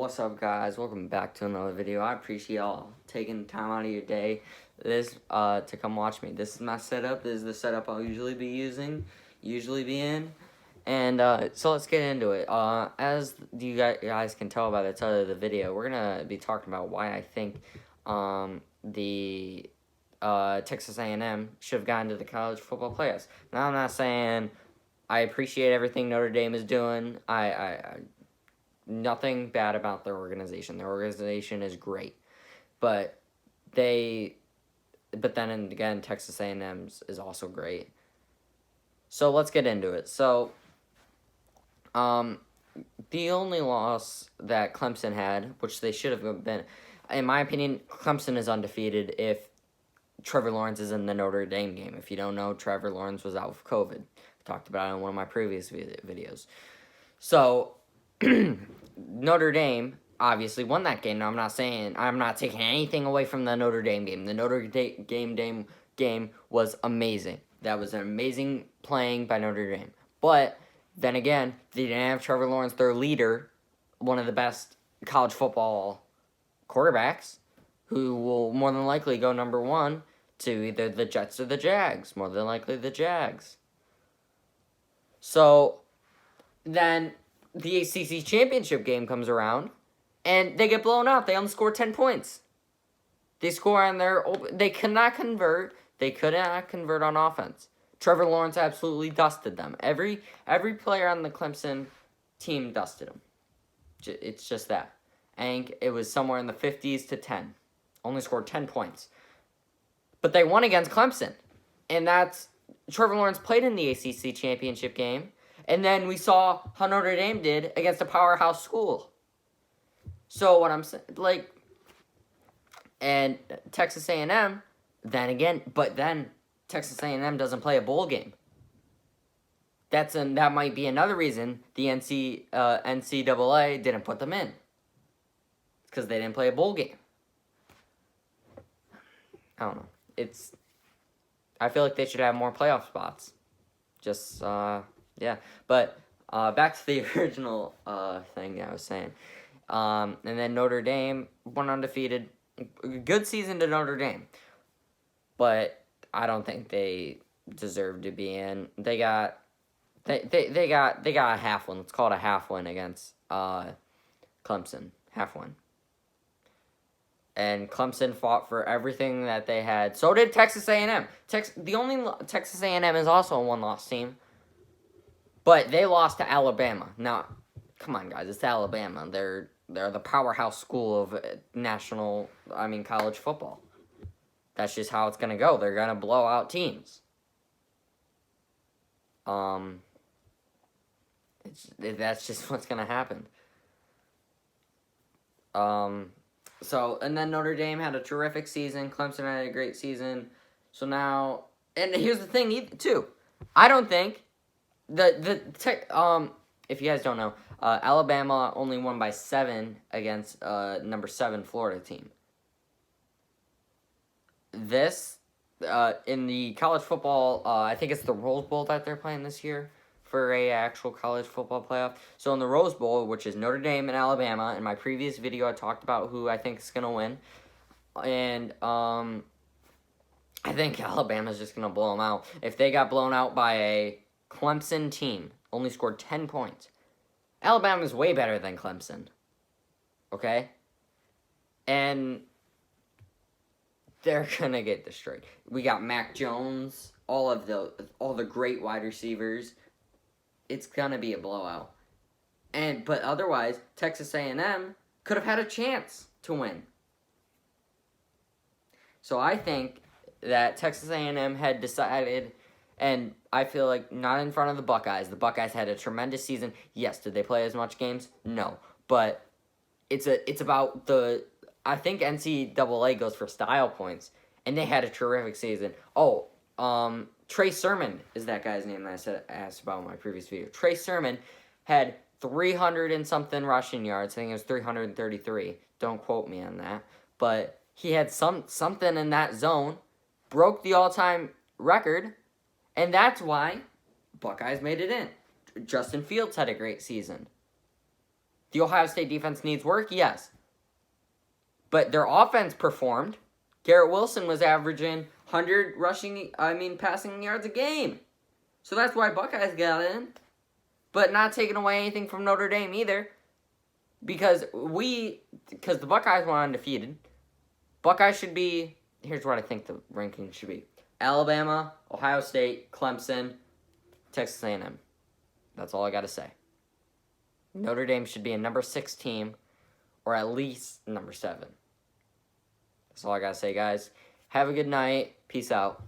What's up, guys? Welcome back to another video. I appreciate y'all taking time out of your day to come watch me. This is my setup. This is the setup I'll usually be in. And so let's get into it. As you guys can tell by the title of the video, we're gonna be talking about why I think the Texas A&M should have gotten to the college football playoffs. Now, I'm not saying I appreciate everything Notre Dame is doing. Nothing bad about their organization. Their organization is great, but then again, Texas A&M is also great. So let's get into it. So, the only loss that Clemson had, which they should have been, in my opinion, Clemson is undefeated if Trevor Lawrence is in the Notre Dame game. If you don't know, Trevor Lawrence was out with COVID. I talked about it in one of my previous videos. So, Notre Dame obviously won that game. Now, I'm not taking anything away from the Notre Dame game. The Notre Dame game was amazing. That was an amazing playing by Notre Dame. But then again, they didn't have Trevor Lawrence, their leader, one of the best college football quarterbacks, who will more than likely go number one to either the Jets or the Jags. More than likely the Jags. So then the ACC championship game comes around, and they get blown out. They only score 10 points. They score on they cannot convert. They could not convert on offense. Trevor Lawrence absolutely dusted them. Every player on the Clemson team dusted him. It's just that. And it was somewhere in the 50s to 10. Only scored 10 points. But they won against Clemson. And Trevor Lawrence played in the ACC championship game. And then we saw how Notre Dame did against a powerhouse school. So what I'm saying, and Texas A&M, then Texas A&M doesn't play a bowl game. That might be another reason the NCAA didn't put them in. It's because they didn't play a bowl game. I don't know. I feel like they should have more playoff spots. Yeah, but back to the original thing I was saying. And then Notre Dame went undefeated. Good season to Notre Dame. But I don't think they deserve to be in. They got a half win. Let's call it a half win against Clemson. Half win. And Clemson fought for everything that they had. So did Texas A&M. Texas A&M is also a one-loss team. But they lost to Alabama. Now, come on, guys. It's Alabama. They're the powerhouse school of college football. That's just how it's going to go. They're going to blow out teams. That's just what's going to happen. And then Notre Dame had a terrific season. Clemson had a great season. So now, and here's the thing, too. I don't think if you guys don't know, Alabama only won by 7 against number 7 Florida team. In the college football, I think it's the Rose Bowl that they're playing this year for a actual college football playoff. So in the Rose Bowl, which is Notre Dame and Alabama, in my previous video I talked about who I think is going to win. And I think Alabama's just going to blow them out. If they got blown out by a Clemson team, only scored 10 points. Alabama's way better than Clemson. Okay? And they're going to get destroyed. We got Mac Jones, all the great wide receivers. It's going to be a blowout. But otherwise, Texas A&M could have had a chance to win. So I think that Texas A&M had decided, and I feel like not in front of the Buckeyes. The Buckeyes had a tremendous season. Yes, did they play as much games? No. But it's about I think NCAA goes for style points, and they had a terrific season. Trey Sermon is that guy's name that I asked about in my previous video. Trey Sermon had 300 and something rushing yards. I think it was 333. Don't quote me on that. But he had something in that zone, broke the all-time record, and that's why Buckeyes made it in. Justin Fields had a great season. The Ohio State defense needs work, yes. But their offense performed. Garrett Wilson was averaging 100 passing yards a game. So that's why Buckeyes got in. But not taking away anything from Notre Dame either. Because the Buckeyes went undefeated. Buckeyes should be, here's what I think the ranking should be. Alabama, Ohio State, Clemson, Texas A&M. That's all I got to say. Notre Dame should be a number 6 team, or at least number 7. That's all I got to say, guys. Have a good night. Peace out.